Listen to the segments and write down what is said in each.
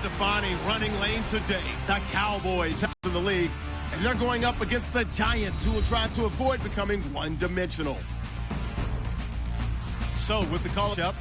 to find a running lane today. The Cowboys in the league, and they're going up against the Giants, who will try to avoid becoming one-dimensional. So, with the call-up,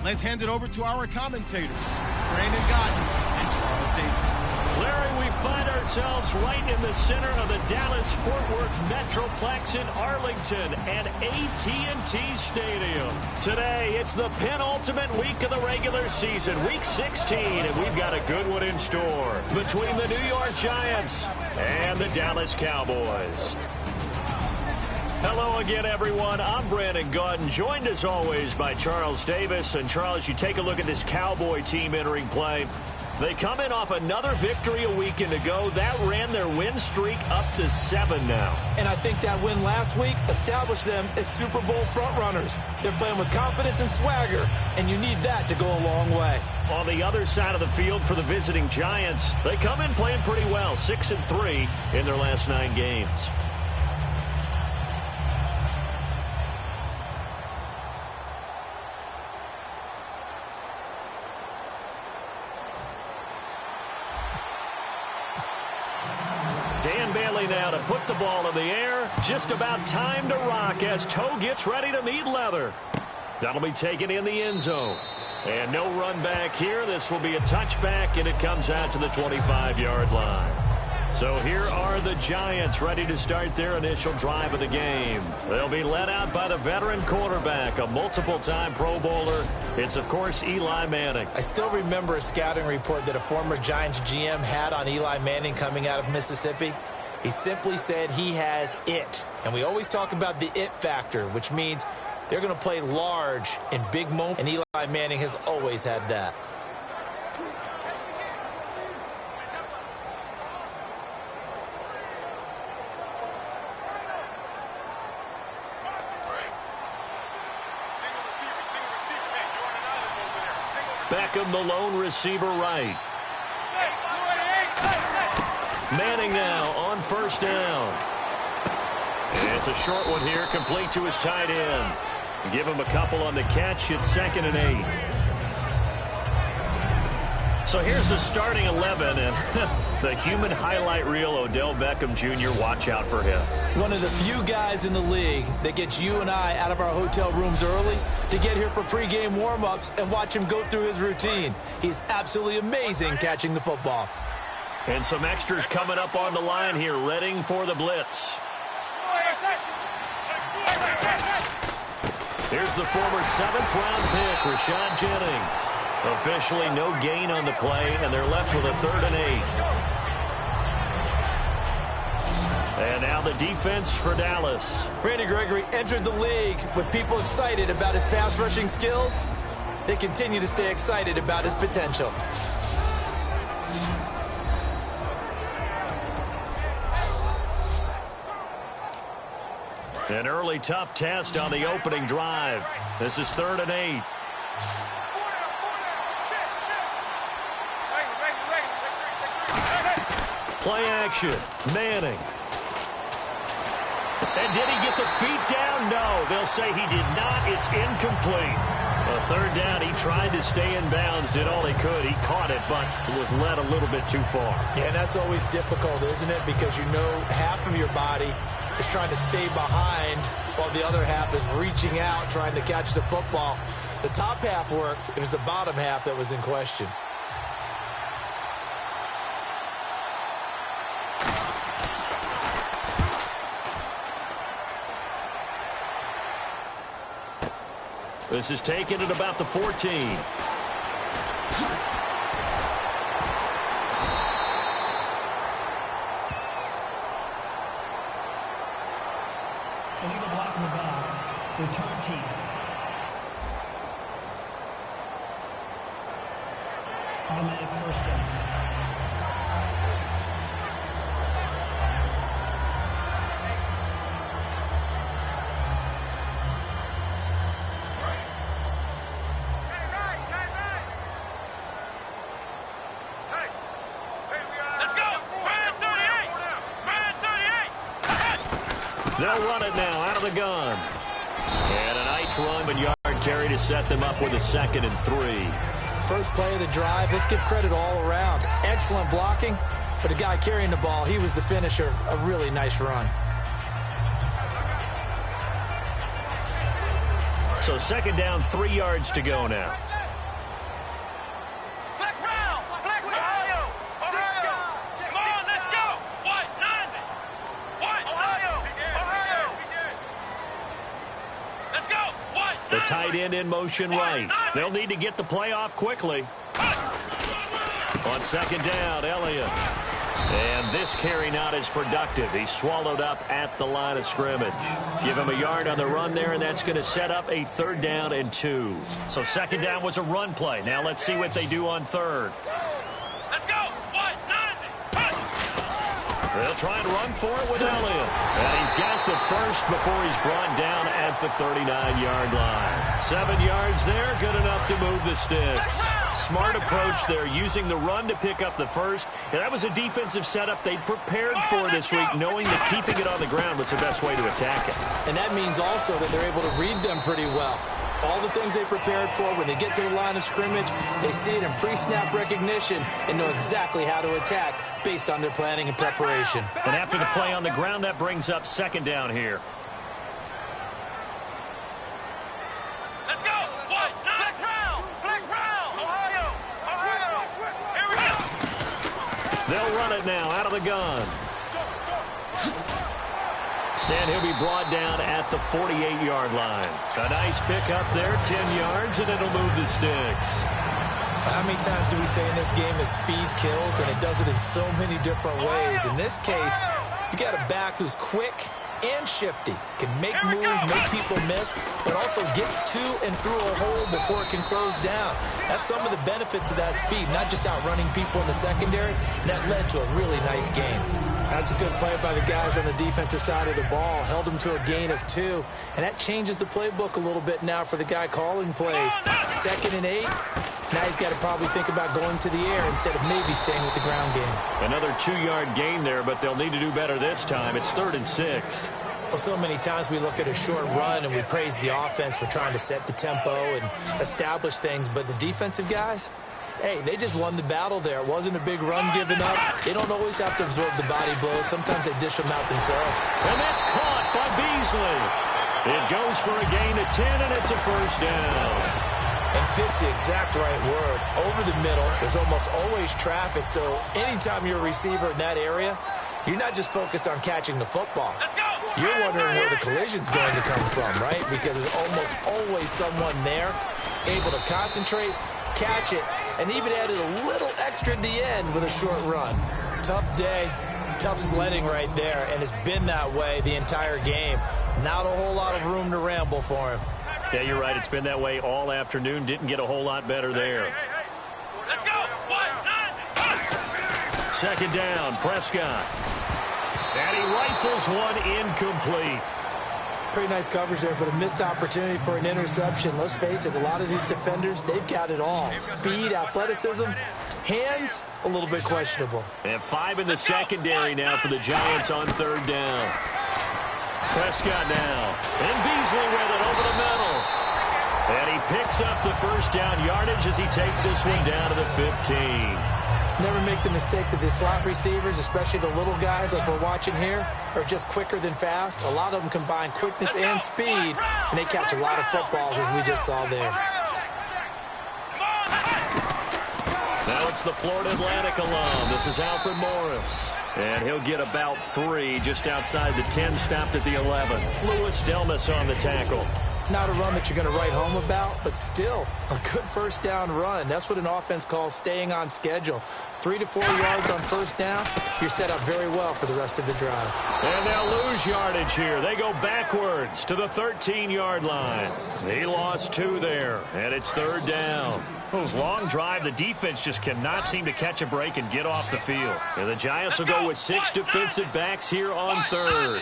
let's hand it over to our commentators, Brandon Godden and Charles Davis. Larry, we find ourselves right in the center of the Dallas-Fort Worth Metroplex in Arlington and AT&T Stadium. Today, it's the penultimate week of the regular season, week 16, and we've got a good one in store between the New York Giants and the Dallas Cowboys. Hello again, everyone. I'm Brandon Godden, joined as always by Charles Davis. And Charles, you take a look at this Cowboy team entering play. They come in off another victory a weekend ago. That ran their win streak up to 7 now. And I think that win last week established them as Super Bowl frontrunners. They're playing with confidence and swagger, and you need that to go a long way. On the other side of the field for the visiting Giants, they come in playing pretty well, 6-3 in their last 9 games. Now to put the ball in the air. Just about time to rock as Toe gets ready to meet leather. That'll be taken in the end zone. And no run back here. This will be a touchback, and it comes out to the 25-yard line. So here are the Giants ready to start their initial drive of the game. They'll be led out by the veteran quarterback, a multiple-time Pro Bowler. It's, of course, Eli Manning. I still remember a scouting report that a former Giants GM had on Eli Manning coming out of Mississippi. He simply said he has it. And we always talk about the it factor, which means they're going to play large in big moments. And Eli Manning has always had that. Beckham, the lone receiver right. Manning now on first down. And it's a short one here, complete to his tight end. Give him a couple on the catch. It's 2nd and 8. So here's the starting 11, and the human highlight reel, Odell Beckham Jr., watch out for him. One of the few guys in the league that gets you and I out of our hotel rooms early to get here for pregame warm-ups and watch him go through his routine. He's absolutely amazing catching the football. And some extras coming up on the line here, readying for the blitz. Here's the former 7th-round pick, Rashad Jennings. Officially no gain on the play, and they're left with a 3rd and 8. And now the defense for Dallas. Randy Gregory entered the league with people excited about his pass rushing skills. They continue to stay excited about his potential. An early tough test on the opening drive. This is 3rd and 8. Play action. Manning. And did he get the feet down? No. They'll say he did not. It's incomplete. A 3rd down. He tried to stay in bounds, did all he could. He caught it, but it was led a little bit too far. Yeah, and that's always difficult, isn't it? Because you know half of your body is trying to stay behind while the other half is reaching out, trying to catch the football. The top half worked. It was the bottom half that was in question. This is taken at about the 14. Illegal block in the back. Return team. Automatic first down. They'll run it now out of the gun. And a nice run, but yard carry to set them up with a 2nd and 3. first play of the drive. Let's give credit all around. Excellent blocking, but the guy carrying the ball, he was the finisher. A really nice run. So second down, 3 yards to go now. The tight end in motion right. They'll need to get the play off quickly. On second down, Elliott. And this carry not as productive. He's swallowed up at the line of scrimmage. Give him a yard on the run there, and that's going to set up a 3rd down and 2. So second down was a run play. Now let's see what they do on 3rd. They'll try and run for it with Elliott. And he's got the first before he's brought down at the 39-yard line. 7 yards there, good enough to move the sticks. Smart approach there, using the run to pick up the first. And that was a defensive setup they prepared for this week, knowing that keeping it on the ground was the best way to attack it. And that means also that they're able to read them pretty well. All the things they prepared for, when they get to the line of scrimmage, they see it in pre-snap recognition and know exactly how to attack based on their planning and preparation. And after the play on the ground, that brings up second down here. Let's go! What? Flex round! Flex round! Ohio! Here we go! They'll run it now out of the gun. And he'll be brought down at the 48-yard line. A nice pickup there, 10 yards, and it'll move the sticks. How many times do we say in this game that speed kills, and it does it in so many different ways? In this case, you got a back who's quick and shifty, can make moves, make people miss, but also gets to and through a hole before it can close down. That's some of the benefits of that speed, not just outrunning people in the secondary. That led to a really nice game. That's a good play by the guys on the defensive side of the ball. Held them to a gain of 2, and that changes the playbook a little bit now for the guy calling plays. 2nd and 8. Now he's got to probably think about going to the air instead of maybe staying with the ground game. Another 2-yard gain there, but they'll need to do better this time. It's 3rd and 6. Well, so many times we look at a short run and we praise the offense for trying to set the tempo and establish things, but the defensive guys, hey, they just won the battle there. It wasn't a big run given up. They don't always have to absorb the body blows. Sometimes they dish them out themselves. And that's caught by Beasley. It goes for a gain of 10, and it's a 1st down. And fit's the exact right word. Over the middle, there's almost always traffic, so anytime you're a receiver in that area, you're not just focused on catching the football. You're wondering where the collision's going to come from, right? Because there's almost always someone there able to concentrate, catch it, and even added a little extra at the end with a short run. Tough day, tough sledding right there, and it's been that way the entire game. Not a whole lot of room to ramble for him. Yeah, you're right. It's been that way all afternoon. Didn't get a whole lot better there. Let's go! 2nd down, Prescott. And he rifles one incomplete. Pretty nice coverage there, but a missed opportunity for an interception. Let's face it, a lot of these defenders, they've got it all. Speed, athleticism, hands, a little bit questionable. And 5 in the secondary now for the Giants on 3rd down. Prescott now. And Beasley with it over the middle. And he picks up the 1st down yardage as he takes this one down to the 15. Never make the mistake that the slot receivers, especially the little guys like we're watching here, are just quicker than fast. A lot of them combine quickness and speed, and they catch a lot of footballs, as we just saw there. Now it's the Florida Atlantic alum. This is Alfred Morris. And he'll get about 3 just outside the 10, stopped at the 11. Louis Delmas on the tackle. Not a run that you're going to write home about, but still a good 1st down run. That's what an offense calls staying on schedule. 3 to 4 yards on 1st down, you're set up very well for the rest of the drive. And they'll lose yardage here. They go backwards to the 13-yard line. He lost 2 there, and it's 3rd down. Long drive. The defense just cannot seem to catch a break and get off the field. And the Giants will go with 6 defensive backs here on 3rd.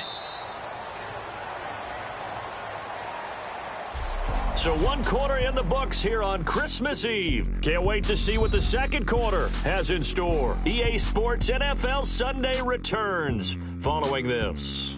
So 1 quarter in the books here on Christmas Eve. Can't wait to see what the 2nd quarter has in store. EA Sports NFL Sunday returns following this.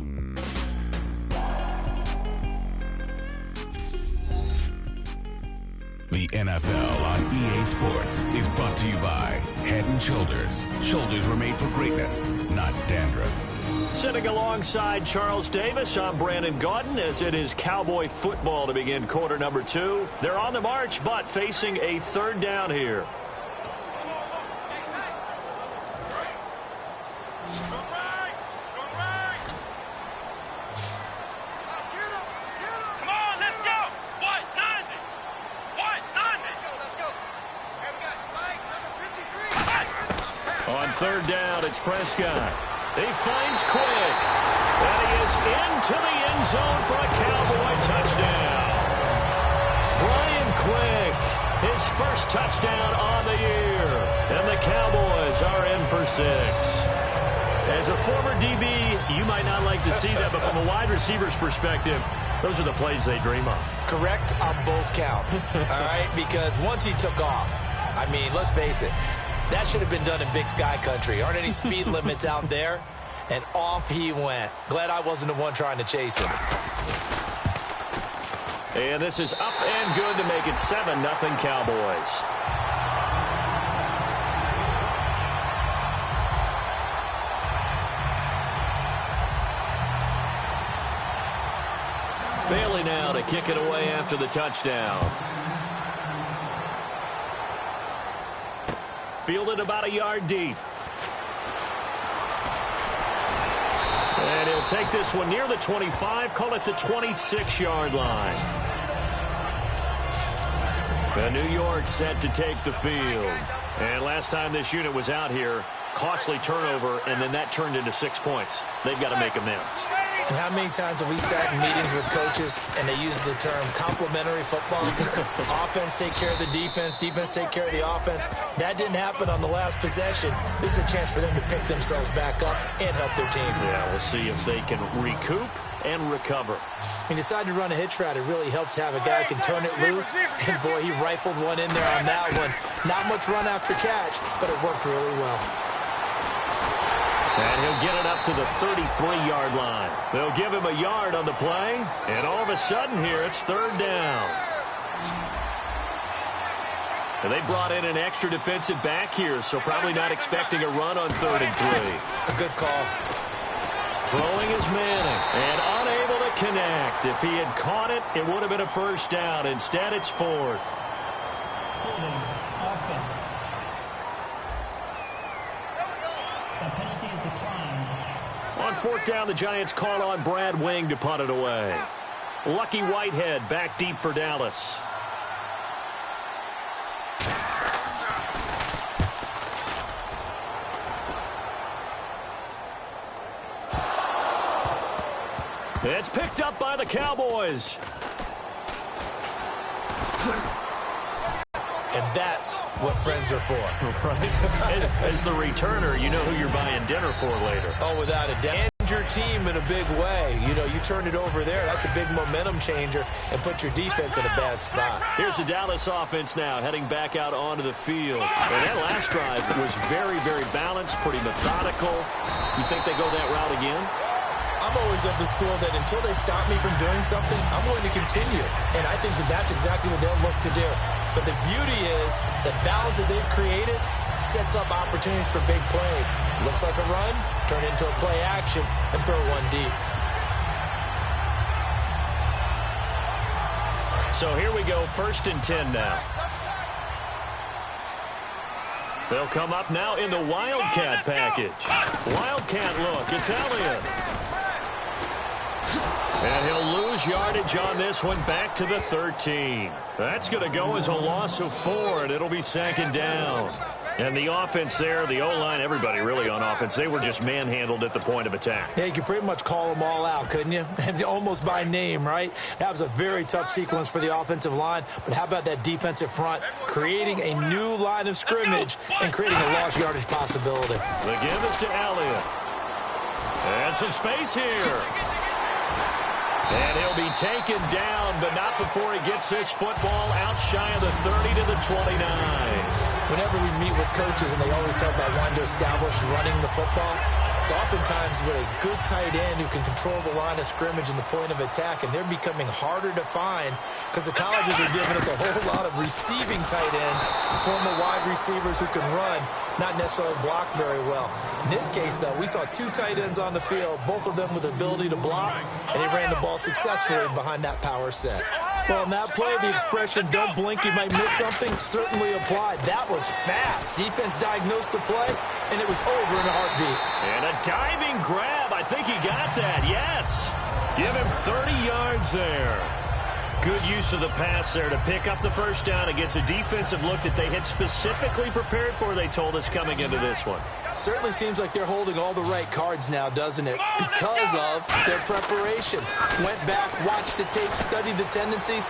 The NFL on EA Sports is brought to you by Head & Shoulders. Shoulders were made for greatness, not dandruff. Sitting alongside Charles Davis, I'm Brandon Gaudin, as it is Cowboy football to begin quarter number 2. They're on the march, but facing a third down here. On third down, it's Prescott. He finds Quick, and he is into the end zone for a Cowboy touchdown. Brian Quick, his first touchdown on the year, and the Cowboys are in for 6. As a former DB, you might not like to see that, but from a wide receiver's perspective, those are the plays they dream of. Correct on both counts, all right? Because once he took off, I mean, let's face it, that should have been done in Big Sky Country. Aren't any speed limits out there? And off he went. Glad I wasn't the one trying to chase him. And this is up and good to make it 7-0 Cowboys. Bailey now to kick it away after the touchdown. Fielded about a yard deep. And he'll take this one near the 25, call it the 26-yard line. And New York set to take the field. And last time this unit was out here, costly turnover, and then that turned into 6 points. They've got to make amends. And how many times have we sat in meetings with coaches and they use the term complementary football? Offense take care of the defense, defense take care of the offense. That didn't happen on the last possession. This is a chance for them to pick themselves back up and help their team. Yeah, we'll see if they can recoup and recover. He decided to run a hitch route. It really helps to have a guy who can turn it loose. And, boy, he rifled one in there on that one. Not much run after catch, but it worked really well. And he'll get it up to the 33-yard line. They'll give him a yard on the play. And all of a sudden here, it's third down. And they brought in an extra defensive back here, so probably not expecting a run on 3rd and 3. A good call. Throwing is Manning, and unable to connect. If he had caught it, it would have been a first down. Instead, it's 4th. Holding offense. The penalty is declined. On 4th down, the Giants call on Brad Wing to punt it away. Lucky Whitehead back deep for Dallas. It's picked up by the Cowboys. And that's what friends are for. Right? As the returner, you know who you're buying dinner for later. Oh, without a doubt. And your team in a big way. You know, you turned it over there. That's a big momentum changer and put your defense in a bad spot. Here's the Dallas offense now heading back out onto the field. And that last drive was very, very balanced, pretty methodical. You think they go that route again? I'm always of the school that until they stop me from doing something, I'm going to continue. And I think that that's exactly what they'll look to do. But the beauty is the balance that they've created sets up opportunities for big plays. Looks like a run, turn into a play action, and throw one deep. So here we go, 1st and 10 now. They'll come up now in the Wildcat package. Wildcat look, it's Elliott. And he'll lose yardage on this one back to the 13. That's going to go as a loss of 4, and it'll be 2nd down. And the offense there, the O-line, everybody really on offense, they were just manhandled at the point of attack. Yeah, you could pretty much call them all out, couldn't you? Almost by name, right? That was a very tough sequence for the offensive line. But how about that defensive front creating a new line of scrimmage and creating a lost yardage possibility? The give is to Elliott. And some space here. And he'll be taken down, but not before he gets this football out shy of the 30 to the 29. Whenever we meet with coaches and they always talk about wanting to establish running the football, It's oftentimes with a good tight end who can control the line of scrimmage and the point of attack, and they're becoming harder to find because the colleges are giving us a whole lot of receiving tight ends, former wide receivers who can run, not necessarily block very well. In this case, though, we saw two tight ends on the field, both of them with the ability to block, and he ran the ball successfully behind that power set. Well, in that play, the expression, don't blink, you might miss something, certainly applied. That was fast. Defense diagnosed the play, and it was over in a heartbeat. And a diving grab. I think he got that, yes. Give him 30 yards there. Good use of the pass there to pick up the first down against a defensive look that they had specifically prepared for, they told us, coming into this one. Certainly seems like they're holding all the right cards now, doesn't it? Because of their preparation. Went back, watched the tape, studied the tendencies.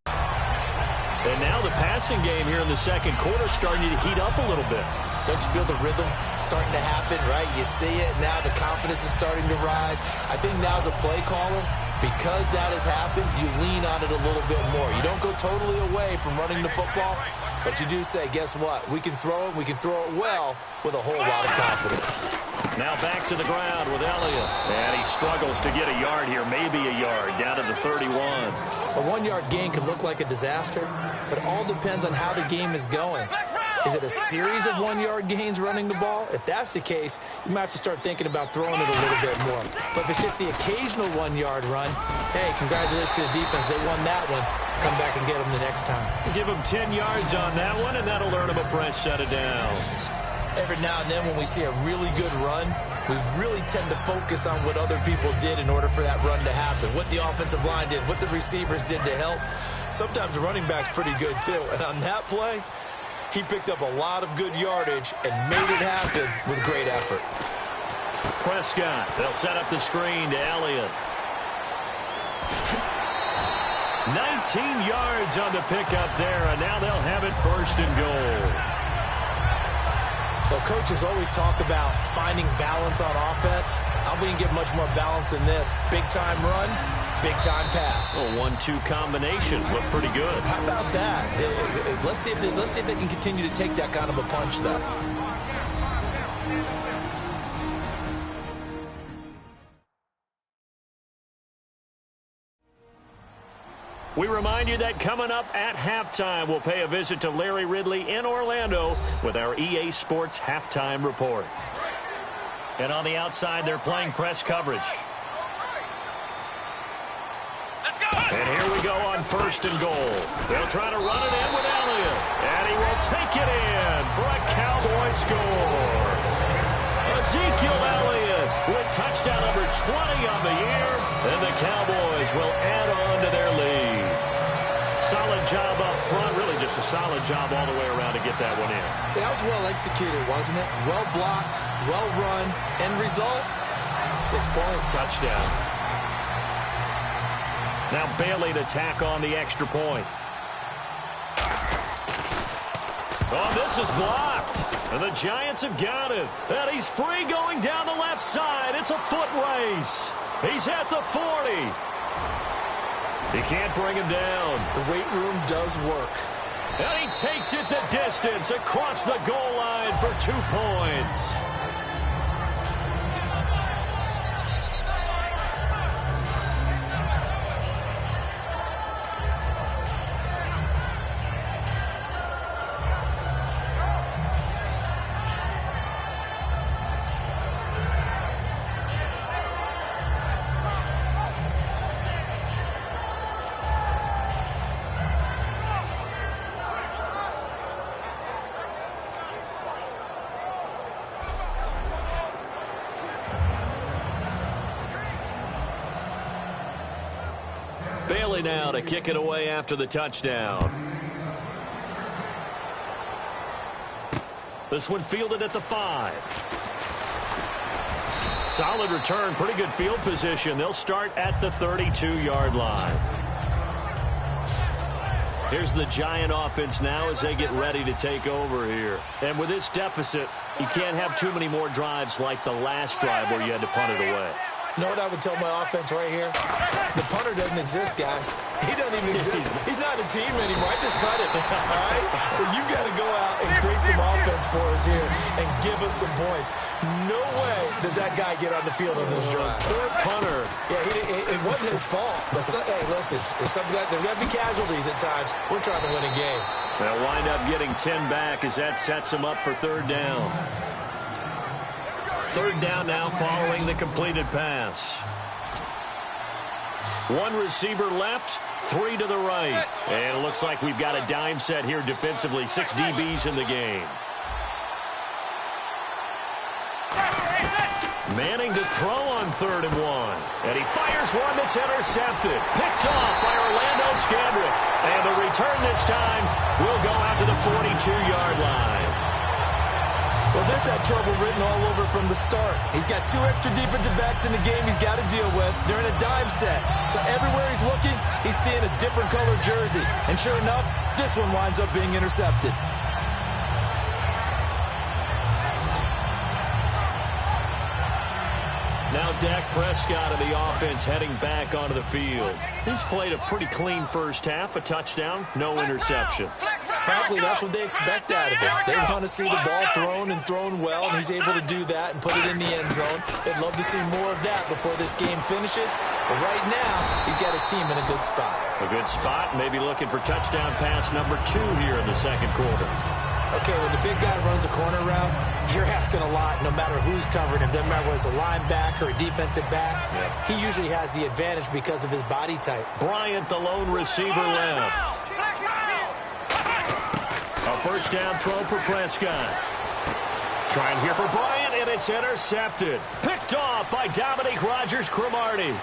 And now the passing game here in the second quarter starting to heat up a little bit. Don't you feel the rhythm starting to happen, right? You see it now. The confidence is starting to rise. I think now as a play caller, because that has happened, you lean on it a little bit more. You don't go totally away from running the football, but you do say, guess what? We can throw it. We can throw it well with a whole lot of confidence. Now back to the ground with Elliott. And he struggles to get a yard here, maybe a yard, down to the 31. A 1-yard gain can look like a disaster, but it all depends on how the game is going. Is it a series of 1-yard gains running the ball? If that's the case, you might have to start thinking about throwing it a little bit more. But if it's just the occasional 1-yard run, hey, congratulations to the defense. They won that one. Come back and get them the next time. Give them 10 yards on that one, and that'll earn them a fresh set of downs. Every now and then when we see a really good run, we really tend to focus on what other people did in order for that run to happen, what the offensive line did, what the receivers did to help. Sometimes the running back's pretty good, too. And on that play, he picked up a lot of good yardage and made it happen with great effort. Prescott, they'll set up the screen to Elliott. 19 yards on the pickup there, and now they'll have it first and goal. Well, coaches always talk about finding balance on offense. I don't think you get much more balance than this. Big-time run, big-time pass. A 1-2 combination looked pretty good. How about that? Let's see if they can continue to take that kind of a punch, though. We remind you that coming up at halftime, we'll pay a visit to Larry Ridley in Orlando with our EA Sports Halftime Report. And on the outside, they're playing press coverage. Let's go! And here we go on first and goal. They'll try to run it in with Elliott. And he will take it in for a Cowboy score. Ezekiel Elliott with touchdown number 20 on the year. And the Cowboys will add on to their lead. Solid job up front. Really just a solid job all the way around to get that one in. That was well executed, wasn't it? Well blocked, well run. End result, 6 points. Touchdown. Now Bailey to tack on the extra point. Oh, this is blocked. And the Giants have got it. And he's free going down the left side. It's a foot race. He's at the 40. He can't bring him down. The weight room does work. And he takes it the distance across the goal line for 2 points. Bailey now to kick it away after the touchdown. This one fielded at the 5. Solid return, pretty good field position. They'll start at the 32-yard line. Here's the Giant offense now as they get ready to take over here. And with this deficit, you can't have too many more drives like the last drive where you had to punt it away. You know what I would tell my offense right here? The punter doesn't exist, guys. He doesn't doesn't even exist. He's not a team anymore. I just cut him. All right? So you've got to go out and create some offense for us here and give us some points. No way does that guy get on the field on this drive. Poor punter. Yeah, it wasn't his fault. But hey, listen, there's got to be casualties at times. We're trying to win a game. They'll wind up getting 10 back as that sets them up for third down. Third down now following the completed pass. One receiver left, 3 to the right. And it looks like we've got a dime set here defensively. 6 DBs in the game. Manning to throw on 3rd and 1. And he fires one that's intercepted. Picked off by Orlando Scandrick. And the return this time will go out to the 42-yard line. Well, this had trouble written all over from the start. He's got 2 extra defensive backs in the game he's got to deal with. They're in a dime set. So everywhere he's looking, he's seeing a different color jersey. And sure enough, this one winds up being intercepted. Now Dak Prescott of the offense heading back onto the field. He's played a pretty clean first half, a touchdown, no interceptions. Frankly, that's what they expect out of him. They want to see the ball thrown and thrown well, and he's able to do that and put it in the end zone. They'd love to see more of that before this game finishes. But right now, he's got his team in a good spot. A good spot, maybe looking for touchdown pass number 2 here in the second quarter. Okay, when the big guy runs a corner route, you're asking a lot no matter who's covering him. Doesn't matter whether it's a linebacker or a defensive back. He usually has the advantage because of his body type. Bryant, the lone receiver left. A first down throw for Prescott. Trying here for Bryant, and it's intercepted. Picked off by Dominique Rodgers-Cromartie.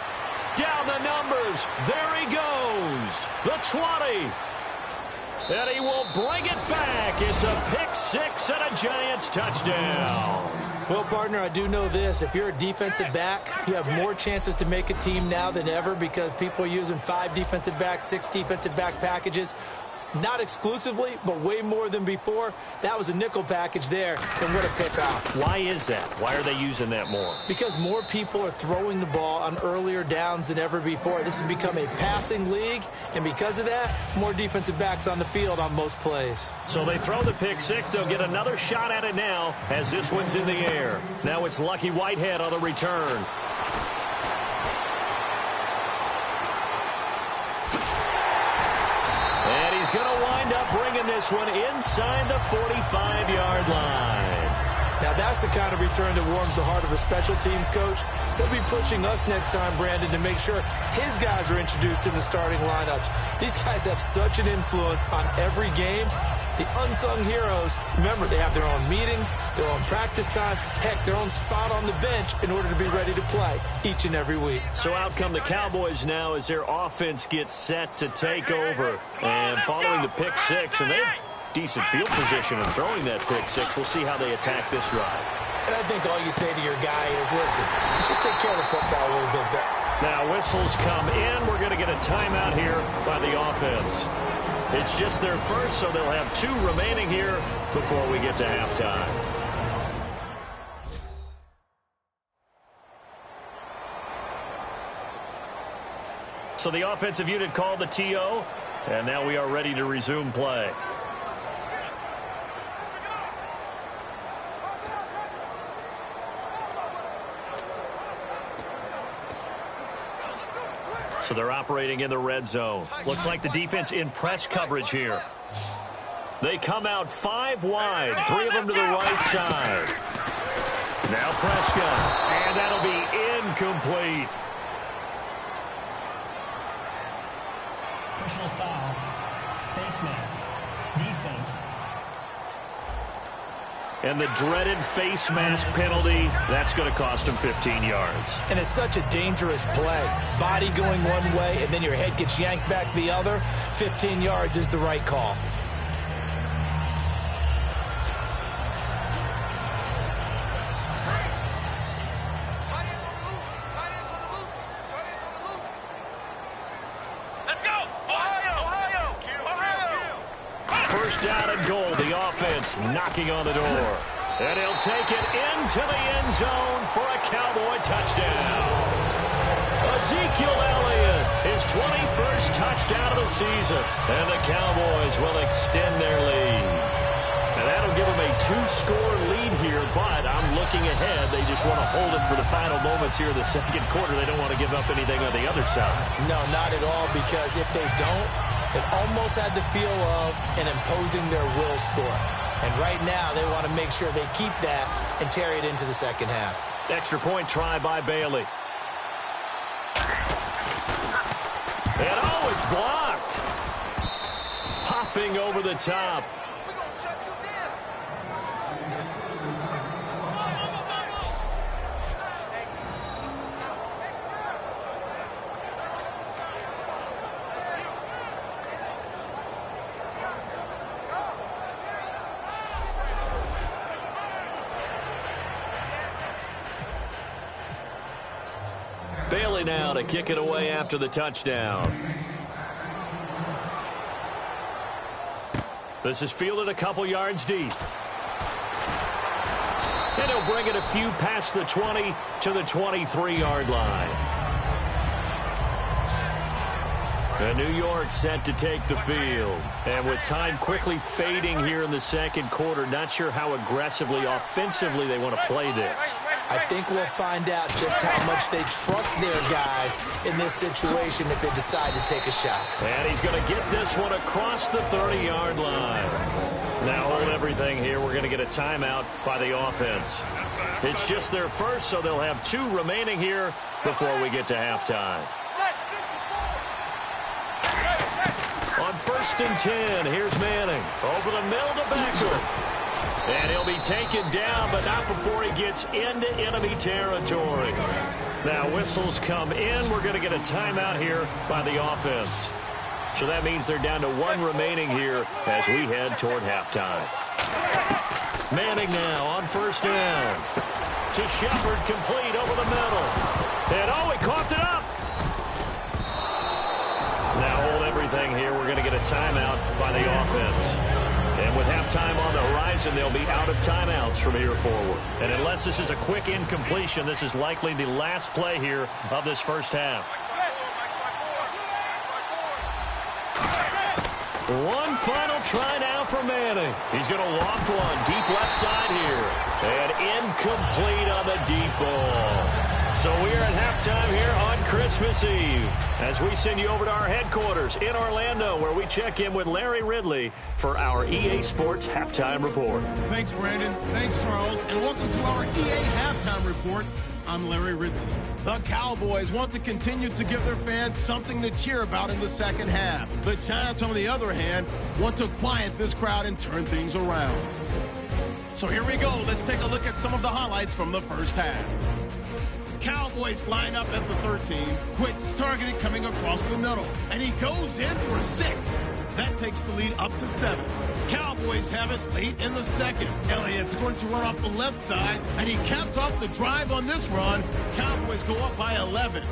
Down the numbers. There he goes. The 20. And he will bring it back. It's a pick 6 and a Giants touchdown. Well, partner, I do know this. If you're a defensive back, you have more chances to make a team now than ever because people are using 5 defensive backs, 6 defensive back packages. Not exclusively, but way more than before. That was a nickel package there, and what a pickoff. Why is that? Why are they using that more? Because more people are throwing the ball on earlier downs than ever before. This has become a passing league, and because of that, more defensive backs on the field on most plays. So they throw the pick 6. They'll get another shot at it now as this one's in the air. Now it's Lucky Whitehead on the return. And he's going to wind up bringing this one inside the 45-yard line. Now, that's the kind of return that warms the heart of a special teams coach. He'll be pushing us next time, Brandon, to make sure his guys are introduced to the starting lineups. These guys have such an influence on every game. The unsung heroes, remember, they have their own meetings, their own practice time, heck, their own spot on the bench in order to be ready to play each and every week. So out come the Cowboys now as their offense gets set to take over. And following the pick 6, and they have decent field position in throwing that pick 6. We'll see how they attack this drive. And I think all you say to your guy is, listen, let's just take care of the football a little bit better. Now whistles come in. We're going to get a timeout here by the offense. It's just their first, so they'll have 2 remaining here before we get to halftime. So the offensive unit called the TO, and now we are ready to resume play. So they're operating in the red zone. Looks like the defense in press coverage here. They come out 5 wide, 3 of them to the right side. Now Prescott, and that'll be incomplete. Personal foul, face mask, defense. And the dreaded face mask penalty, that's going to cost him 15 yards. And it's such a dangerous play. Body going one way, and then your head gets yanked back the other. 15 yards is the right call. Let's go! Ohio! First down and goal. The offense knocking on the door. And he'll take it into the end zone for a Cowboy touchdown. Ezekiel Elliott, his 21st touchdown of the season. And the Cowboys will extend their lead. And that'll give them a 2-score lead here, but I'm looking ahead. They just want to hold it for the final moments here in the second quarter. They don't want to give up anything on the other side. No, not at all, because if they don't, it almost had the feel of an imposing their will score. And right now, they want to make sure they keep that and carry it into the second half. Extra point try by Bailey. And oh, it's blocked. Hopping over the top. Bailey now to kick it away after the touchdown. This is fielded a couple yards deep. And he'll bring it a few past the 20 to the 23-yard line. And New York set to take the field. And with time quickly fading here in the second quarter, not sure how aggressively, offensively they want to play this. I think we'll find out just how much they trust their guys in this situation if they decide to take a shot. And he's going to get this one across the 30-yard line. Now hold everything here. We're going to get a timeout by the offense. It's just their first, so they'll have 2 remaining here before we get to halftime. On 1st and 10, here's Manning. Over the middle to Beckham. And he'll be taken down, but not before he gets into enemy territory. Now whistles come in. We're going to get a timeout here by the offense. So that means they're down to 1 remaining here as we head toward halftime. Manning now on 1st down. To Shepard, complete over the middle. And oh, he coughed it up. Now hold everything here. We're going to get a timeout by the offense. And with halftime on the horizon, they'll be out of timeouts from here forward. And unless this is a quick incompletion, this is likely the last play here of this first half. One final try now for Manning. He's going to loft one deep left side here. And incomplete on the deep ball. So we are at halftime here on Christmas Eve as we send you over to our headquarters in Orlando, where we check in with Larry Ridley for our EA Sports Halftime Report. Thanks, Brandon. Thanks, Charles. And welcome to our EA Halftime Report. I'm Larry Ridley. The Cowboys want to continue to give their fans something to cheer about in the second half. The Giants, on the other hand, want to quiet this crowd and turn things around. So here we go. Let's take a look at some of the highlights from the first half. Cowboys line up at the 13. Quick's targeted coming across the middle. And he goes in for 6. That takes the lead up to 7. Cowboys have it late in the second. Elliott's going to run off the left side, and he caps off the drive on this run. Cowboys go up by 11.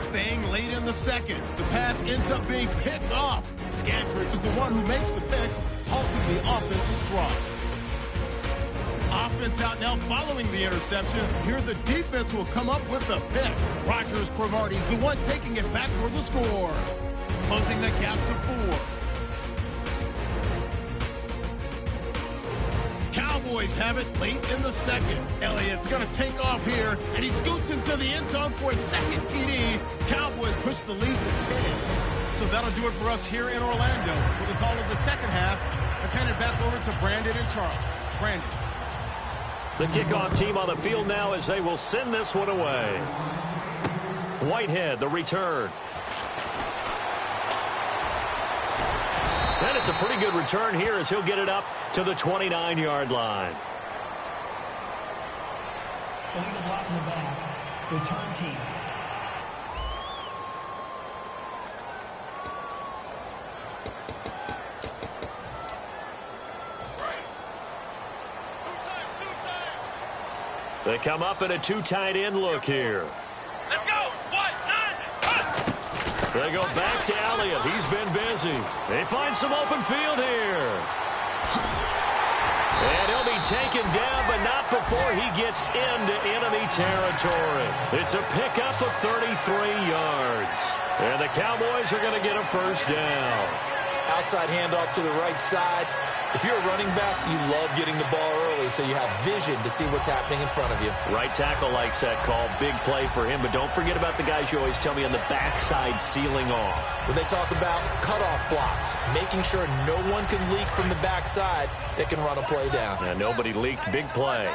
Staying late in the second, the pass ends up being picked off. Scantridge is the one who makes the pick, halting the offense's drive. Offense out now following the interception. Here the defense will come up with the pick. Rogers Cromartie's the one taking it back for the score. Closing the gap to 4. Cowboys have it late in the second. Elliott's going to take off here, and he scoots into the end zone for a second TD. Cowboys push the lead to 10. So that'll do it for us here in Orlando. For the call of the second half, let's hand it back over to Brandon and Charles. Brandon. The kickoff team on the field now as they will send this one away. Whitehead, the return. And it's a pretty good return here as he'll get it up to the 29-yard line. Illegal block in the back. Return team. They come up in a 2 tight end look here. Let's go. 1, 9, They go back to Elliott. He's been busy. They find some open field here. And he'll be taken down, but not before he gets into enemy territory. It's a pickup of 33 yards. And the Cowboys are going to get a first down. Outside handoff to the right side. If you're a running back, you love getting the ball early so you have vision to see what's happening in front of you. Right tackle likes that call. Big play for him. But don't forget about the guys you always tell me on the backside sealing off. When they talk about cutoff blocks, making sure no one can leak from the backside that can run a play down. And nobody leaked. Big play.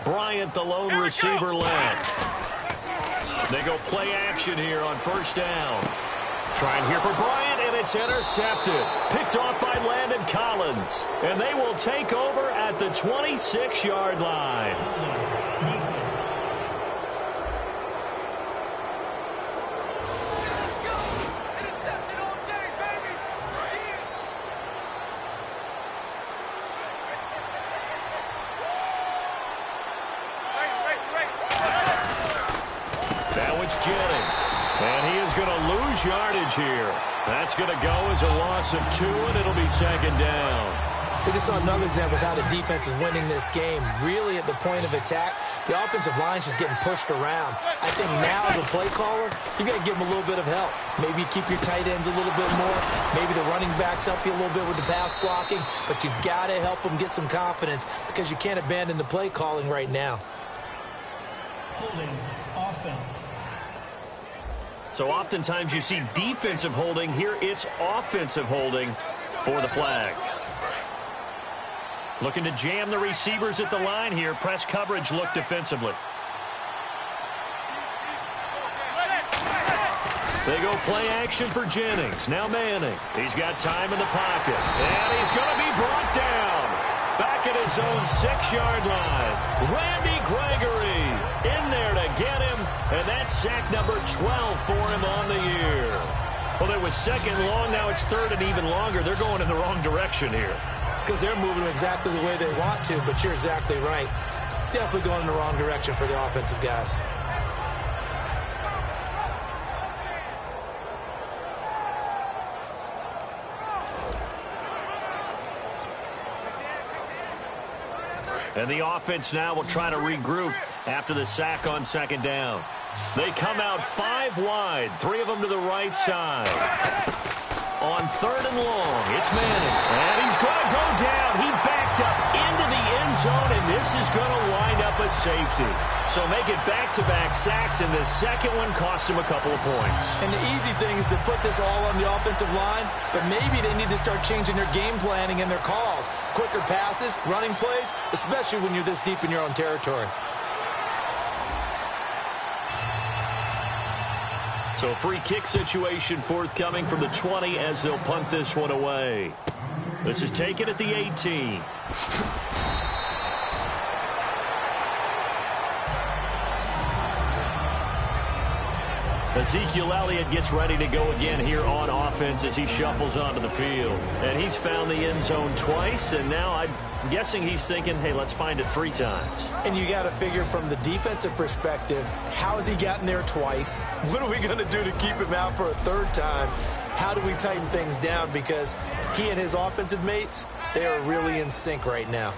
Bryant, the lone receiver left. They go play action here on first down. Trying here for Bryant, and it's intercepted. Picked off by Landon Collins. And they will take over at the 26-yard line. Defense. Now it's Jennings. And he is going to lose yardage here. That's going to go as a loss of 2, and it'll be second down. We just saw another example of how the defense is winning this game. Really at the point of attack, the offensive line is just getting pushed around. I think now as a play caller, you got to give them a little bit of help. Maybe keep your tight ends a little bit more. Maybe the running backs help you a little bit with the pass blocking. But you've got to help them get some confidence because you can't abandon the play calling right now. Holding. Offense. So oftentimes you see defensive holding. Here it's offensive holding for the flag. Looking to jam the receivers at the line here. Press coverage look defensively. They go play action for Jennings. Now Manning. He's got time in the pocket. And he's going to be brought down. Back at his own 6-yard line. Randy Gregory in there to get him. And that's sack number 12 for him on the year. Well, it was second long. Now it's third and even longer. They're going in the wrong direction here. Because they're moving exactly the way they want to, but you're exactly right. Definitely going in the wrong direction for the offensive guys. And the offense now will try to regroup after the sack on second down. They come out 5 wide, 3 of them to the right side. On third and long, it's Manning. And he's going to go down. He backed up into the end zone, and this is going to wind up a safety. So make it back-to-back sacks, and the second one cost him a couple of points. And the easy thing is to put this all on the offensive line, but maybe they need to start changing their game planning and their calls. Quicker passes, running plays, especially when you're this deep in your own territory. So a free kick situation forthcoming from the 20 as they'll punt this one away. This is taken at the 18. Ezekiel Elliott gets ready to go again here on offense as he shuffles onto the field. And he's found the end zone twice, and now I'm guessing he's thinking, hey, let's find it 3 times. And you got to figure from the defensive perspective, how has he gotten there twice? What are we going to do to keep him out for a 3rd time? How do we tighten things down? Because he and his offensive mates, they are really in sync right now.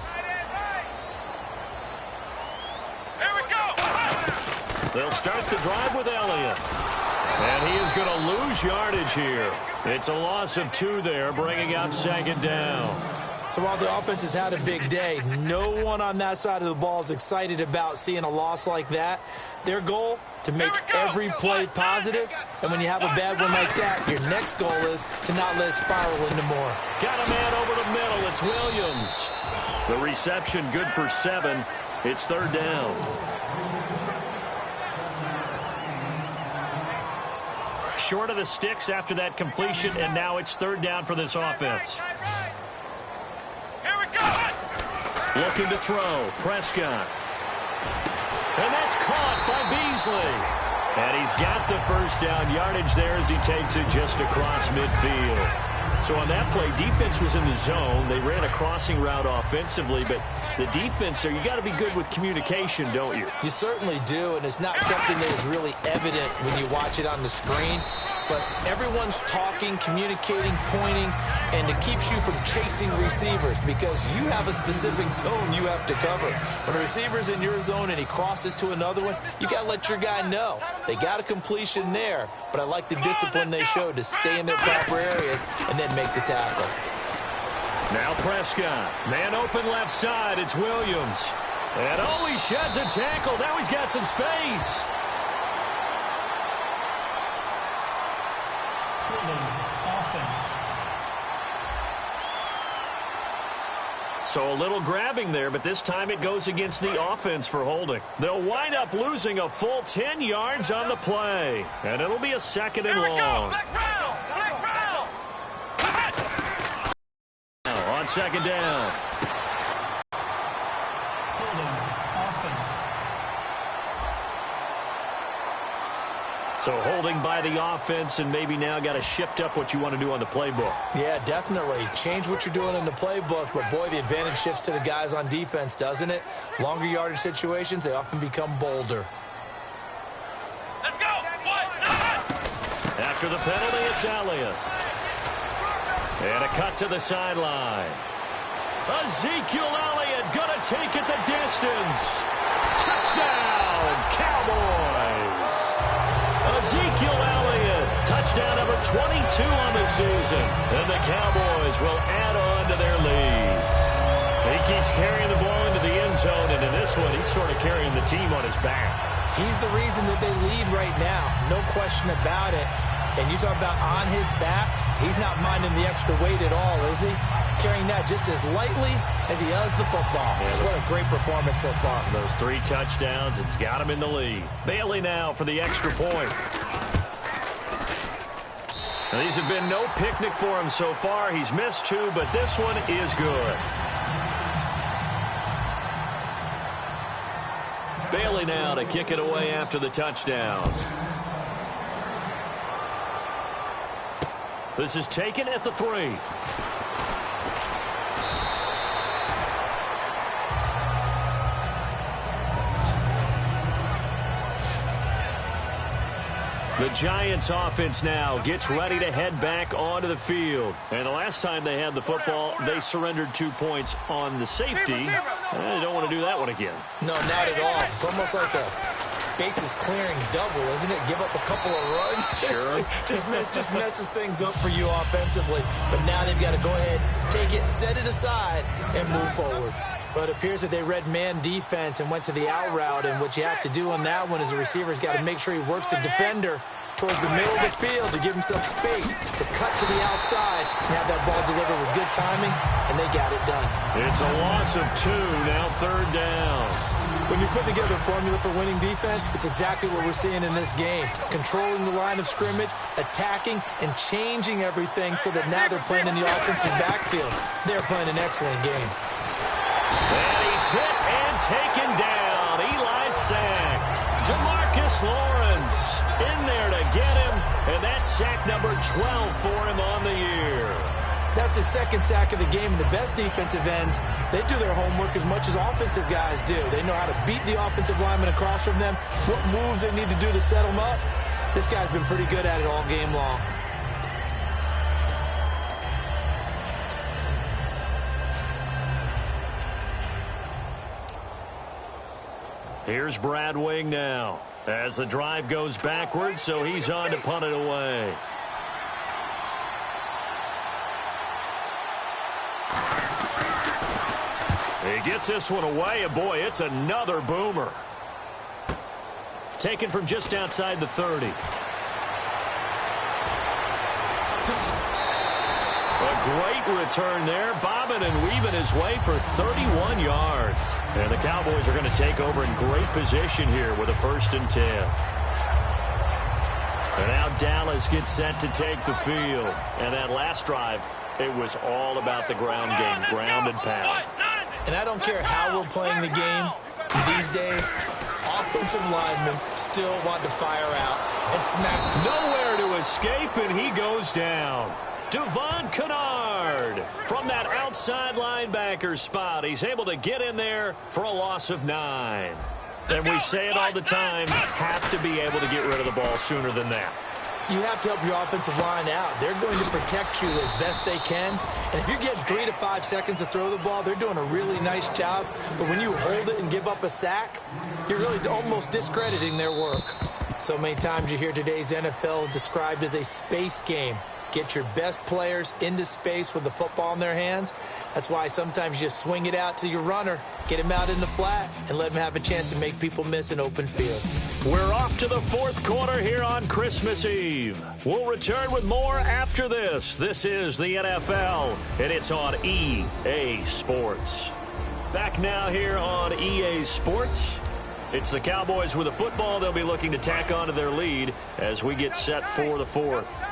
Here we go. They'll start the drive with Elliott. And he is going to lose yardage here. It's a loss of 2 there, bringing up second down. So while the offense has had a big day, no one on that side of the ball is excited about seeing a loss like that. Their goal, to make every play positive. And when you have a bad one like that, your next goal is to not let it spiral into more. Got a man over the middle. It's Williams. The reception good for 7. It's 3rd down. Short of the sticks after that completion, and now it's 3rd down for this offense. Here we go. Looking to throw. Prescott. And that's caught by Beasley. And he's got the first down yardage there as he takes it just across midfield. So on that play, defense was in the zone. They ran a crossing route offensively, but the defense there, you got to be good with communication, don't you? You certainly do, and it's not something that is really evident when you watch it on the screen. but everyone's talking, communicating, pointing, and it keeps you from chasing receivers because you have a specific zone you have to cover. When a receiver's in your zone and he crosses to another one, you got to let your guy know. They got a completion there, but I like the discipline they showed to stay in their proper areas and then make the tackle. Now Prescott. Man open left side. It's Williams. And oh, he sheds a tackle. Now he's got some space. Offense. So a little grabbing there, but this time it goes against the offense for holding. They'll wind up losing a full 10 yards on the play. And it'll be a second and long. Now on second down. So holding by the offense, and maybe now got to shift up what you want to do on the playbook. Yeah, definitely. Change what you're doing in the playbook, but boy, the advantage shifts to the guys on defense, doesn't it? Longer yardage situations, they often become bolder. Let's go! After the penalty, it's Elliott. And a cut to the sideline. Ezekiel Elliott gonna take it the distance. Touchdown, Cowboys! Ezekiel Elliott, touchdown number 22 on the season. And the Cowboys will add on to their lead. He keeps carrying the ball into the end zone, and in this one, he's sort of carrying the team on his back. He's the reason that they lead right now, no question about it. And you talk about on his back, he's not minding the extra weight at all, is he? Carrying that just as lightly as he does the football. Yeah, what a great performance so far. Those 3 touchdowns, it's got him in the lead. Bailey now for the extra point. Now, these have been no picnic for him so far. He's missed 2, but this one is good. Bailey now to kick it away after the touchdown. This is taken at the 3. The Giants offense now gets ready to head back onto the field. And the last time they had the football, they surrendered 2 points on the safety. They don't want to do that one again. No, not at all. It's almost like a bases clearing double, isn't it? Give up a couple of runs. Sure. just messes things up for you offensively. But now they've got to go ahead, take it, set it aside, and move forward. But it appears that they read man defense and went to the out route. And what you have to do on that one is the receiver's got to make sure he works the defender towards the middle of the field to give himself space to cut to the outside and have that ball delivered with good timing, and they got it done. It's a loss of 2, now 3rd down. When you put together a formula for winning defense, it's exactly what we're seeing in this game. Controlling the line of scrimmage, attacking, and changing everything so that now they're playing in the offense's backfield. They're playing an excellent game. And he's hit and taken down. Eli sacked. DeMarcus Lawrence in there to get him, and that's sack number 12 for him on the year. That's his 2nd sack of the game, and the best defensive ends, they do their homework as much as offensive guys do. They know how to beat the offensive lineman across from them, what moves they need to do to set them up. This guy's been pretty good at it all game long. Here's Brad Wing now as the drive goes backwards, so he's on to punt it away. He gets this one away, and boy, it's another boomer. Taken from just outside the 30. Great return there, bobbing and weaving his way for 31 yards. And the Cowboys are going to take over in great position here with a 1st and 10. And now Dallas gets set to take the field. And that last drive, it was all about the ground game, ground and pound. And I don't care how we're playing the game these days, offensive linemen still want to fire out and smack. Nowhere to escape, and he goes down. Devon Kennard from that outside linebacker spot. He's able to get in there for a loss of 9. And we say it all the time, have to be able to get rid of the ball sooner than that. you have to help your offensive line out. They're going to protect you as best they can. And if you're getting 3 to 5 seconds to throw the ball, they're doing a really nice job. But when you hold it and give up a sack, you're really almost discrediting their work. So many times you hear today's NFL described as a space game. Get your best players into space with the football in their hands. That's why sometimes you just swing it out to your runner, get him out in the flat, and let him have a chance to make people miss an open field. We're off to the fourth quarter here on Christmas Eve. We'll return with more after this. This is the NFL, and it's on EA Sports. Back now here on EA Sports. It's the Cowboys with the football. They'll be looking to tack on to their lead as we get set for the fourth.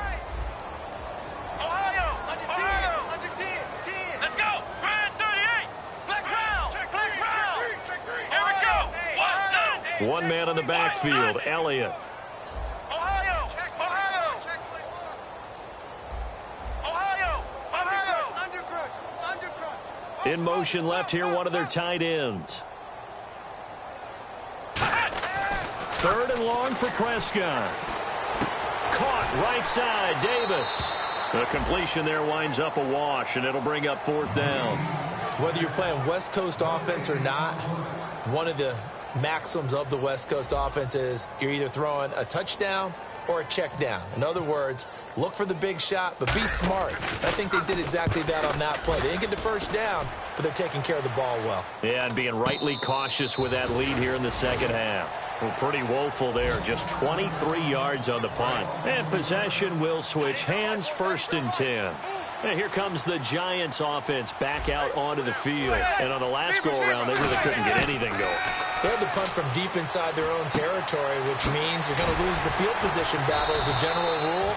One man in the backfield, Elliott. Ohio. In motion left here, one of their tight ends. Third and long for Prescott. Caught right side, Davis. The completion there winds up a wash, and it'll bring up fourth down. Whether you're playing West Coast offense or not, one of the maxims of the West Coast offense is you're either throwing a touchdown or a check down. In other words, look for the big shot, but be smart. I think they did exactly that on that play. They didn't get the first down, but they're taking care of the ball well. Yeah, and being rightly cautious with that lead here in the second half. Well, pretty woeful there. Just 23 yards on the punt. And possession will switch hands, 1st and 10. And here comes the Giants offense back out onto the field. And on the last go-around, they really couldn't get anything going. They had to punt from deep inside their own territory, which means you're going to lose the field position battle as a general rule.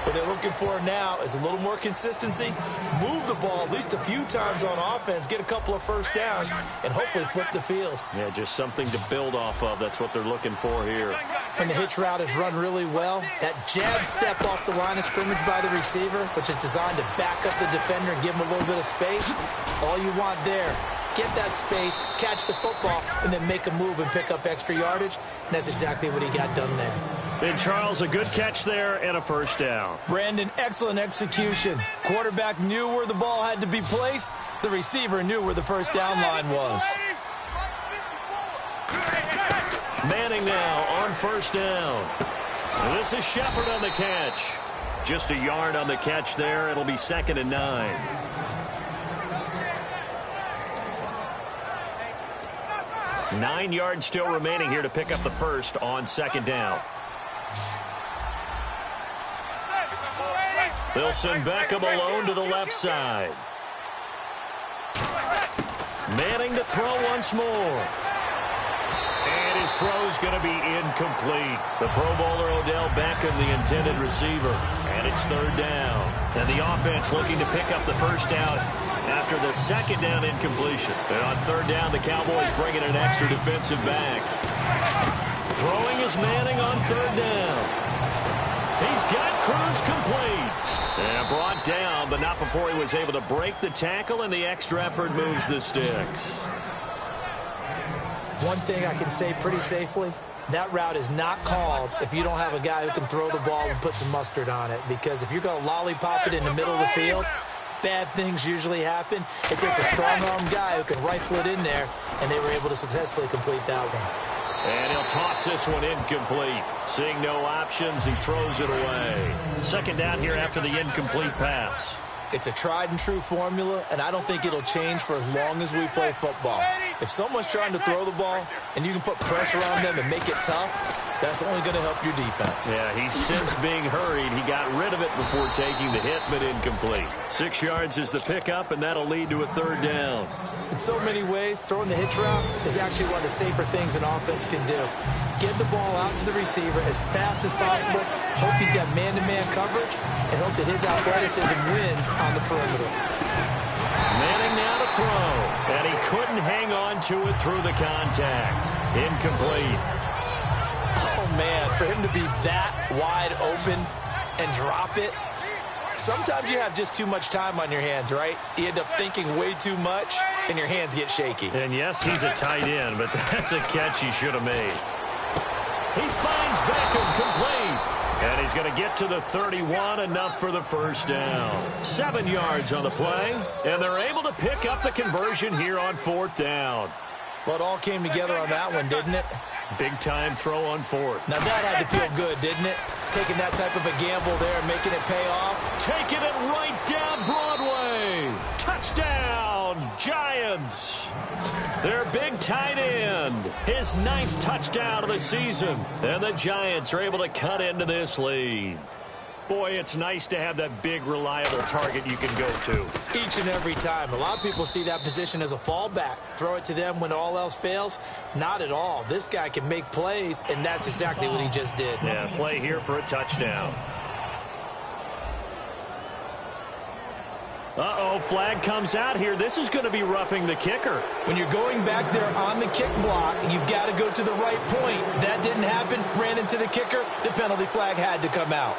What they're looking for now is a little more consistency, move the ball at least a few times on offense, get a couple of first downs, and hopefully flip the field. Yeah, just something to build off of. That's what they're looking for here. When the hitch route is run really well, that jab step off the line of scrimmage by the receiver, which is designed to back up the defender and give him a little bit of space, all you want there, get that space, catch the football, and then make a move and pick up extra yardage, and that's exactly what he got done there. And Charles, a good catch there and a first down. Brandon, excellent execution. Quarterback knew where the ball had to be placed. The receiver knew where the first down line was. Manning now on first down. And this is Shepard on the catch. Just a yard on the catch there. It'll be 2nd and 9. Nine yards still remaining here to pick up the first on 2nd down. They'll send Beckham alone to the left side. Manning to throw once more. And his throw's going to be incomplete. The Pro Bowler Odell Beckham, the intended receiver. And it's 3rd down. And the offense looking to pick up the first down after the 2nd down incompletion. And on 3rd down, the Cowboys bringing an extra defensive back. Throwing is Manning on 3rd down. He's got Cruz complete. And brought down, but not before he was able to break the tackle, and the extra effort moves the sticks. One thing I can say pretty safely, that route is not called if you don't have a guy who can throw the ball and put some mustard on it. Because if you're going to lollipop it in the middle of the field, bad things usually happen. It takes a strong-armed guy who can rifle it in there, and they were able to successfully complete that one. And he'll toss this one incomplete. Seeing no options, he throws it away. 2nd down here after the incomplete pass. It's a tried-and-true formula, and I don't think it'll change for as long as we play football. If someone's trying to throw the ball and you can put pressure on them and make it tough, that's only going to help your defense. Yeah, he's since being hurried. He got rid of it before taking the hit, but incomplete. 6 yards is the pickup, and that'll lead to a 3rd down. In so many ways, throwing the hitch route is actually one of the safer things an offense can do. Get the ball out to the receiver as fast as possible, hope he's got man-to-man coverage, and hope that his athleticism wins on the perimeter. Manning now to throw, and he couldn't hang on to it through the contact. Incomplete. Oh, man, for him to be that wide open and drop it, sometimes you have just too much time on your hands, right? You end up thinking way too much, and your hands get shaky. And yes, he's a tight end, but that's a catch he should have made. He finds Beckham complete. And he's going to get to the 31, enough for the first down. 7 yards on the play, and they're able to pick up the conversion here on 4th down. Well, it all came together on that one, didn't it? Big-time throw on 4th. Now, that had to feel good, didn't it? Taking that type of a gamble there, making it pay off. Taking it right down Broadway. Touchdown, Giants. Their big tight end, his 9th touchdown of the season. And the Giants are able to cut into this lead. Boy, it's nice to have that big, reliable target you can go to. Each and every time. A lot of people see that position as a fallback. Throw it to them when all else fails. Not at all. This guy can make plays, and that's exactly what he just did. Yeah, play here for a touchdown. Uh-oh, flag comes out here. This is going to be roughing the kicker. When you're going back there on the kick block, you've got to go to the right point. That didn't happen. Ran into the kicker. The penalty flag had to come out.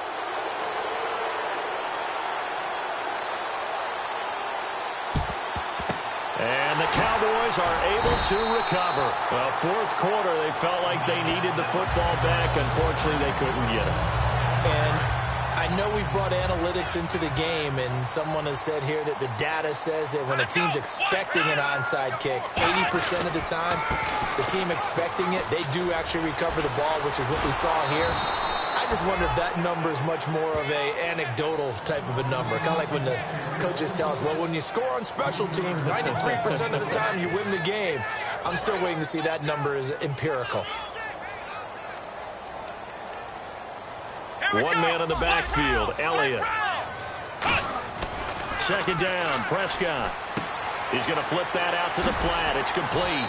And the Cowboys are able to recover. Well, 4th quarter, they felt like they needed the football back. Unfortunately, they couldn't get it. And I know we've brought analytics into the game, and someone has said here that the data says that when a team's expecting an onside kick, 80% of the time, the team expecting it, they do actually recover the ball, which is what we saw here. I just wonder if that number is much more of a anecdotal type of a number. Kind of like when the coaches tell us, well, when you score on special teams, 93% of the time you win the game. I'm still waiting to see that number is empirical. One man in the backfield, Elliott. 2nd down, Prescott. He's going to flip that out to the flat. It's complete.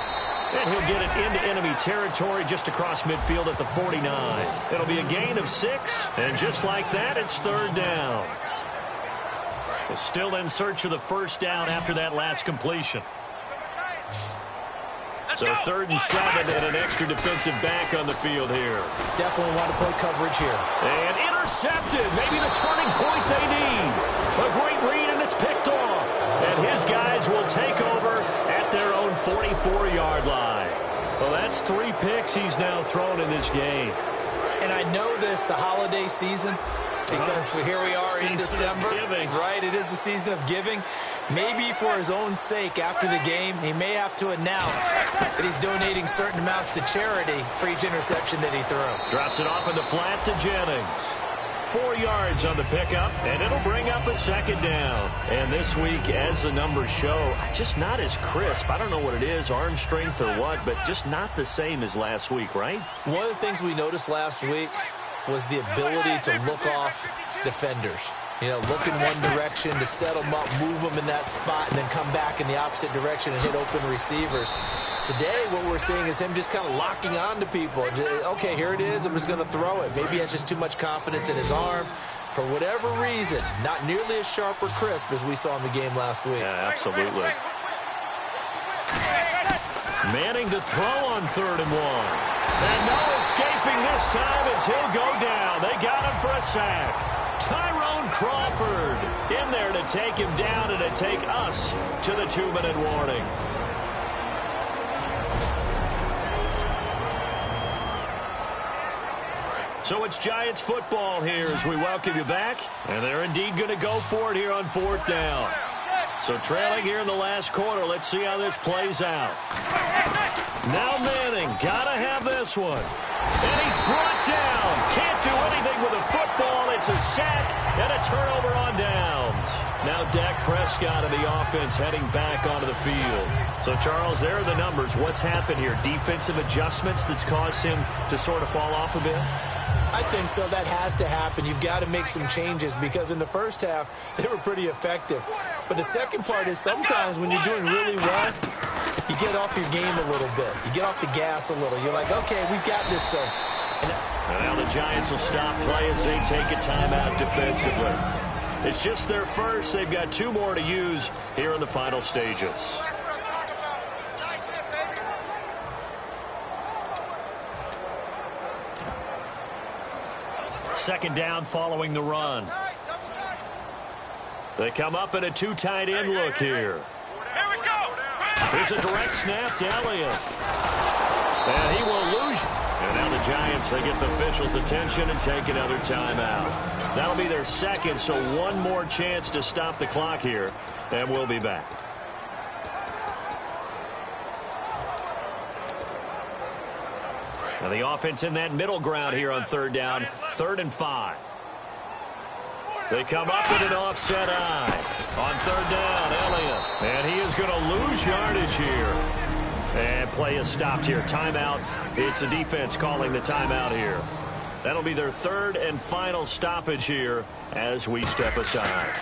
And he'll get it into enemy territory just across midfield at the 49. It'll be a gain of 6, and just like that, it's 3rd down. We're still in search of the first down after that last completion. So 3rd and 7 and an extra defensive back on the field here. Definitely want to play coverage here. And intercepted. Maybe the turning point they need. A great read, and it's picked off. And his guys will take over at their own 44-yard line. Well, that's 3 picks he's now thrown in this game. And I know this, the holiday season, because here we are in December. Right, it is the season of giving. Maybe for his own sake, after the game, he may have to announce that he's donating certain amounts to charity for each interception that he threw. Drops it off in the flat to Jennings. 4 yards on the pickup, and it'll bring up a 2nd down. And this week, as the numbers show, just not as crisp. I don't know what it is, arm strength or what, but just not the same as last week, right? One of the things we noticed last week was the ability to look off defenders. You know, look in one direction to set them up, move them in that spot, and then come back in the opposite direction and hit open receivers. Today, what we're seeing is him just kind of locking on to people. Okay, here it is. I'm just going to throw it. Maybe he has just too much confidence in his arm. For whatever reason, not nearly as sharp or crisp as we saw in the game last week. Yeah, absolutely. Manning to throw on 3rd and 1. And no escaping this time as he'll go down. They got him for a sack. Tyrone Crawford in there to take him down and to take us to the 2-minute warning. So it's Giants football here as we welcome you back. And they're indeed going to go for it here on 4th down. So trailing here in the last quarter. Let's see how this plays out. Now Manning, gotta have this one. And he's brought down. Can't do anything with a football. It's a sack and a turnover on downs. Now Dak Prescott and the offense heading back onto the field. So, Charles, there are the numbers. What's happened here? Defensive adjustments that's caused him to sort of fall off a bit? I think so. That has to happen. You've got to make some changes because in the first half, they were pretty effective. But the second part is sometimes when you're doing really well, you get off your game a little bit. You get off the gas a little. You're like, okay, we've got this thing. And now the Giants will stop play as they take a timeout defensively. It's just their first. They've got 2 more to use here in the final stages. Second down following the run. They come up in a 2 tight end look here. Here we go. Here's a direct snap to Elliott. And he will lose. And now the Giants, they get the officials' attention and take another timeout. That'll be their second, so one more chance to stop the clock here, and we'll be back. Now the offense in that middle ground here on third down, 3rd and 5. They come up with an offset eye. On third down, Elliott. And he is going to lose yardage here. And play is stopped here. Timeout. It's the defense calling the timeout here. That'll be their 3rd and final stoppage here as we step aside.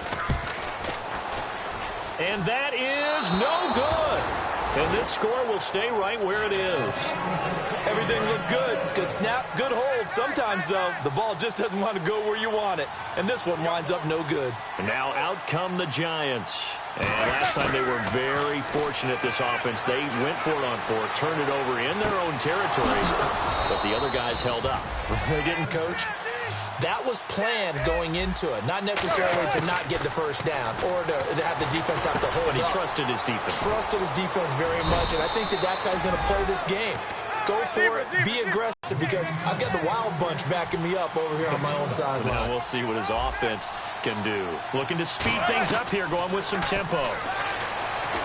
And that is no good. And this score will stay right where it is. Everything looked good. Good snap, good hold. Sometimes, though, the ball just doesn't want to go where you want it. And this one winds up no good. And now out come the Giants. And last time they were very fortunate, this offense. They went for it on 4, turned it over in their own territory. But the other guys held up. They didn't, Coach. That was planned going into it, not necessarily to not get the first down or to have the defense have to hold But he up. trusted his defense. Trusted his defense very much, and I think that's how he's going to play this game. Go for it, be aggressive, because I've got the wild bunch backing me up over here on my own sideline. Now we'll see what his offense can do. Looking to speed things up here, going with some tempo.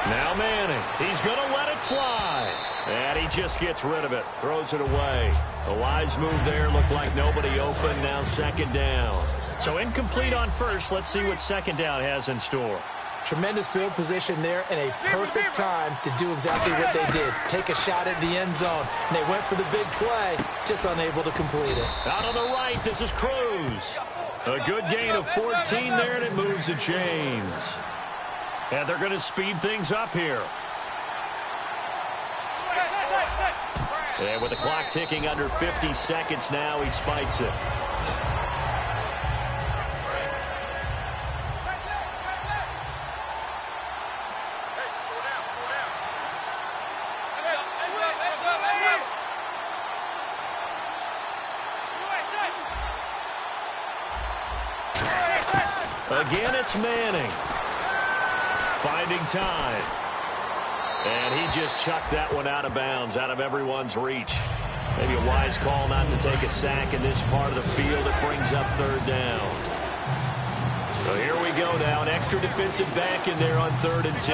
Now Manning, he's going to let it fly. And he just gets rid of it, throws it away. The wise move there, looked like nobody open, now 2nd down. So incomplete on first. Let's see what 2nd down has in store. Tremendous field position there and a perfect time to do exactly what they did. Take a shot at the end zone. And they went for the big play, just unable to complete it. Out on the right, this is Cruz. A good gain of 14 there, and it moves the chains. And they're going to speed things up here. And with the clock ticking under 50 seconds now, he spikes it. Again, it's Manning. Finding time. And he just chucked that one out of bounds, out of everyone's reach. Maybe a wise call not to take a sack in this part of the field. It brings up 3rd down. So here we go now. An extra defensive back in there on 3rd and 10.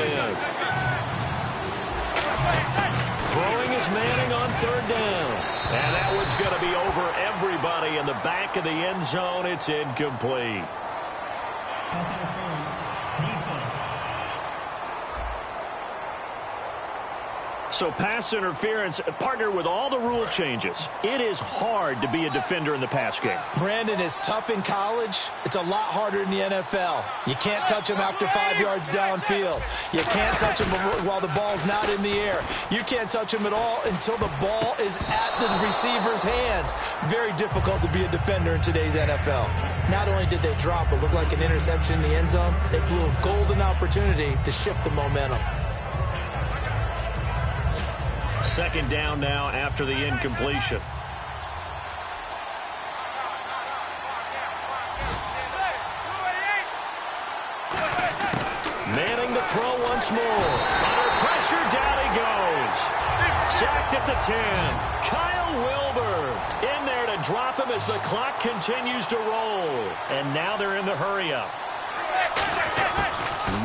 Throwing is Manning on 3rd down. And that one's going to be over everybody in the back of the end zone. It's incomplete. Pass interference. Defense. So pass interference, partnered with all the rule changes. It is hard to be a defender in the pass game. Brandon, is tough in college. It's a lot harder in the NFL. You can't touch him after 5 yards downfield. You can't touch him while the ball's not in the air. You can't touch him at all until the ball is at the receiver's hands. Very difficult to be a defender in today's NFL. Not only did they drop what looked like an interception in the end zone, they blew a golden opportunity to shift the momentum. 2nd down now after the incompletion. Manning to throw once more. Under pressure, down he goes. Sacked at the 10. Kyle Wilbur in there to drop him as the clock continues to roll. And now they're in the hurry-up.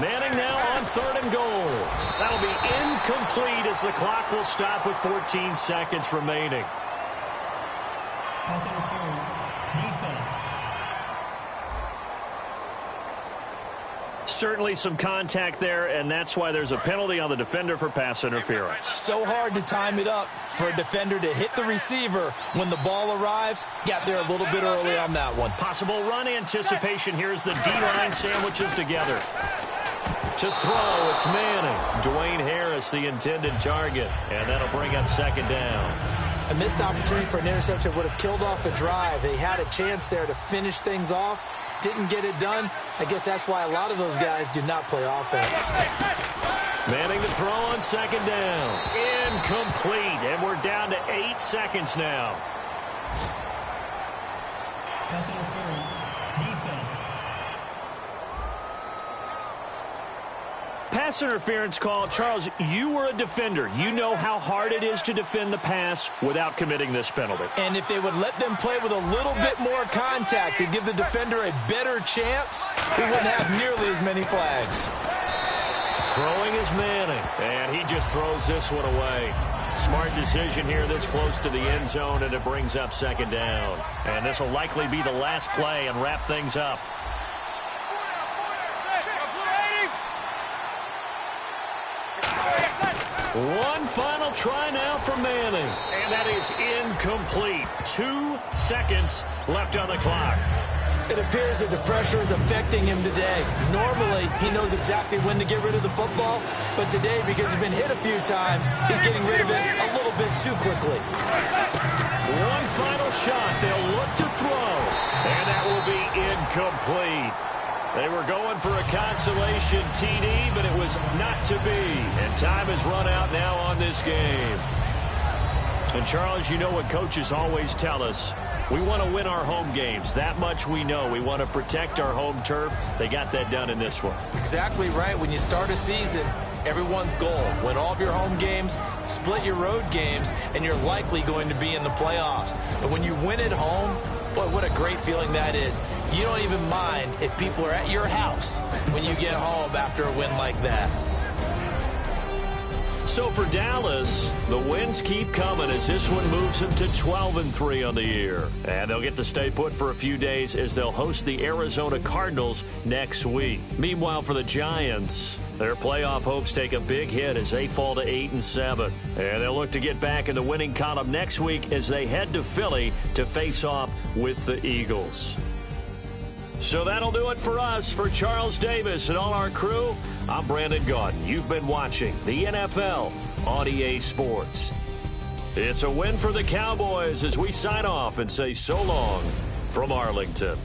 Manning now on 3rd and goal. That'll be incomplete as the clock will stop with 14 seconds remaining. Pass interference. Defense. Certainly some contact there, and that's why there's a penalty on the defender for pass interference. So hard to time it up for a defender to hit the receiver when the ball arrives. Got there a little bit early on that one. Possible run anticipation. Here's the D-line sandwiches together. To throw, it's Manning. Dwayne Harris, the intended target, and that'll bring up 2nd down. A missed opportunity for an interception would have killed off a drive. They had a chance there to finish things off. Didn't get it done. I guess that's why a lot of those guys do not play offense. Manning to throw on 2nd down. Incomplete, and we're down to 8 seconds now. Pass interference. Defense. pass interference call, Charles, you were a defender. You know how hard it is to defend the pass without committing this penalty. And if they would let them play with a little bit more contact and give the defender a better chance, we wouldn't have nearly as many flags. Throwing is Manning, and he just throws this one away. Smart decision here this close to the end zone, and it brings up second down. And this will likely be the last play and wrap things up. One final try now for Manning, and that is incomplete. 2 seconds left on the clock. It appears that the pressure is affecting him today. Normally, he knows exactly when to get rid of the football, but today, because he's been hit a few times, he's getting rid of it a little bit too quickly. One final shot. They'll look to throw, and that will be incomplete. They were going for a consolation TD, but it was not to be. And time has run out now on this game. And, Charles, you know what coaches always tell us. We want to win our home games. That much we know. We want to protect our home turf. They got that done in this one. Exactly right. When you start a season, everyone's goal, win all of your home games, split your road games, and you're likely going to be in the playoffs. But when you win at home, boy, what a great feeling that is. You don't even mind if people are at your house when you get home after a win like that. So for Dallas, the wins keep coming as this one moves them to 12-3 on the year. And they'll get to stay put for a few days as they'll host the Arizona Cardinals next week. Meanwhile, for the Giants, their playoff hopes take a big hit as they fall to 8-7. And they'll look to get back in the winning column next week as they head to Philly to face off with the Eagles. So that'll do it for us. For Charles Davis and all our crew, I'm Brandon Gaudin. You've been watching the NFL on EA Sports. It's a win for the Cowboys as we sign off and say so long from Arlington.